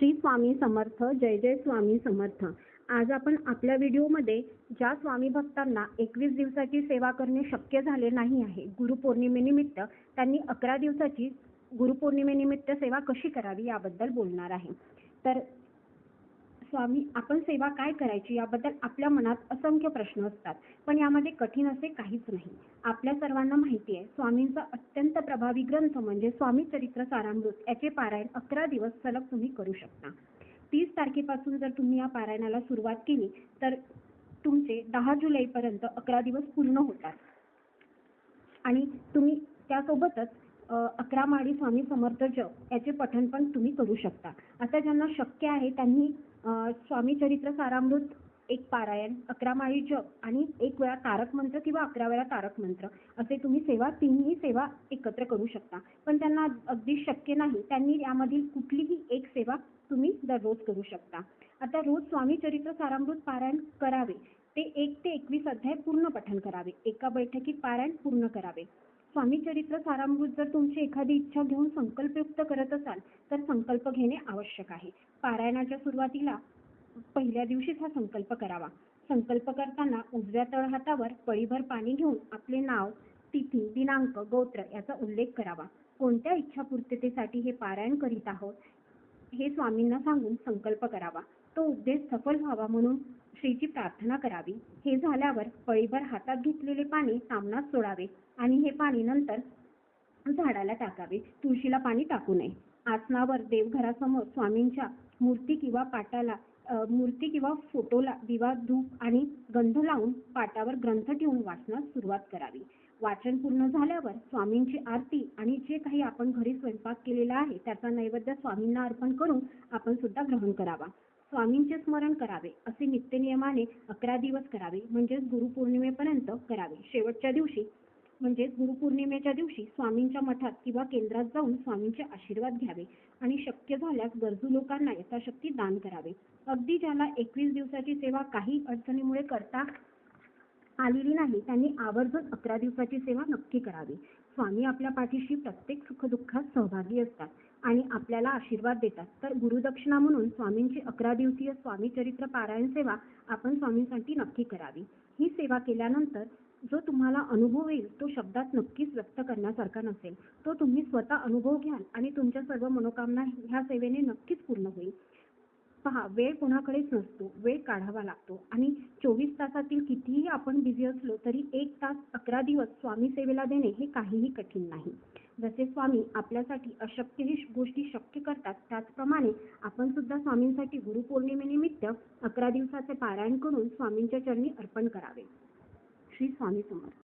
श्री स्वामी समर्थ. जय जय स्वामी समर्थ. आज आपण आपल्या व्हिडिओमध्ये ज्या स्वामी भक्तांना 21 दिवसाची सेवा करणे शक्य झाले नाही आहे, गुरुपौर्णिमेनिमित्त त्यांनी 11 दिवसाची गुरुपौर्णिमेनिमित्त सेवा कशी करावी याबद्दल बोलणार आहे. तर स्वामी, आपण सेवा काय करायची याबद्दल आपल्या मनात असंख्य प्रश्न असतात, पण यामध्ये कठीण असे काहीच नाही. आपल्या सर्वांना माहिती आहे, स्वामींचा अत्यंत प्रभावी ग्रंथ म्हणजे स्वामी चरित्र सारामृत याचे पारायण 11 दिवस सलग तुम्ही करू शकता. 30 तारखेपासून जर तुम्ही या पारायणाला सुरुवात केली तर तुमचे 10 जुलैपर्यंत 11 दिवस पूर्ण होतात आणि तुम्ही त्यासोबतच 11 माळी स्वामी समर्थ जप याचे पठण पण तुम्ही करू शकता. आता ज्यांना शक्य आहे त्यांनी स्वामी चरित्र सारामृत एक पारायण, 11 माळी जप आणि 1 वेळा तारक मंत्र किंवा 11 वेळा तारक मंत्र असे तुम्ही तिन्ही सेवा एकत्र करू शकता. पण त्यांना अगदी शक्य नाही, त्यांनी यामधील कुठलीही एक सेवा तुम्ही दररोज करू शकता. आता रोज स्वामी चरित्र सारामृत पारायण करावे, ते 1 ते 21 अध्याय पूर्ण पठण करावे, एका बैठकीत पारायण पूर्ण करावे. स्वामी चरित्र सारामृत जर तुमची एखादी इच्छा घेऊन संकल्पयुक्त करत असाल तर संकल्प घेणे आवश्यक आहे. पारायणाच्या सुरुवातीला पहिल्या दिवशीच हा संकल्प करावा. संकल्प करताना उजव्या तळहातावर पळीभर पाणी घेऊन आपले नाव, तिथी, दिनांक, गोत्र याचा उल्लेख करावा. कोणत्या इच्छापूर्ततेसाठी हे पारायण करीत आहोत हे स्वामींना सांगून संकल्प करावा. तो उद्देश सफल व्हावा म्हणून श्रीची प्रार्थना करावी. हे झाल्यावर पळीभर हातात घेतलेले पाणी सामनात सोडावे आणि हे पाणी नंतर झाडाला टाकावे. तुळशीला पाणी टाकू नये. आसनावर देवघरासमोर स्वामींच्या मूर्ती किंवा फोटोला दिवा, धूप आणि गंध लावून पाटावर ग्रंथ ठेवून वाचनास सुरुवात करावी. वाचन पूर्ण झाल्यावर स्वामींची आरती आणि जे काही आपण घरी स्वयंपाक केलेला आहे त्याचा नैवेद्य स्वामींना अर्पण करून आपण सुद्धा ग्रहण करावा. स्वामींचे स्मरण करावे. असे नित्यनियमाने 11 दिवस करावे, म्हणजेच गुरुपौर्णिमेपर्यंत करावे. शेवटच्या दिवशी म्हणजे गुरुपौर्णिमेच्या दिवशी स्वामींच्या मठात किंवा केंद्रात जाऊन स्वामींचे आशीर्वाद घ्यावे आणि शक्य झाल्यास गरजू लोकांना यथाशक्ती दान करावे. अगदी ज्याला 21 दिवसाची सेवा काही अडचणीमुळे करता आलेली नाही त्यांनी आवर्जून 11 दिवसाची सेवा नक्की करावी. स्वामी आपल्या पाठीशी प्रत्येक सुखदुःखात सहभागी असतात आणि आपल्याला आशीर्वाद देतात. तर गुरुदक्षिणा म्हणून स्वामींची 11 दिवसीय स्वामी चरित्र पारायण सेवा आपण स्वामींसाठी नक्की करावी. ही सेवा केल्यानंतर जो तुम्हाला अनुभव येईल तो शब्दात नक्कीच व्यक्त करण्यासारखा नसेल. तो तुम्ही स्वतः अनुभव घ्याल आणि तुमच्या सर्व मनोकामना ह्या सेवेने नक्कीच पूर्ण होईल. पहा, वेळ कोणाकडेच नसतो, वेळ काढावा लागतो आणि 24 तासातील कितीही आपण बिझी असलो तरी 1 तास 11 दिवस स्वामी सेवेला देणे हे काहीही कठीण नाही. जसे स्वामी आपल्यासाठी अशक्य गोष्टी शक्य करतात, त्याचप्रमाणे आपण सुद्धा स्वामींसाठी गुरुपौर्णिमेनिमित्त 11 दिवसाचे पारायण करून स्वामींच्या चरणी अर्पण करावे. श्री स्वामी समर्थ.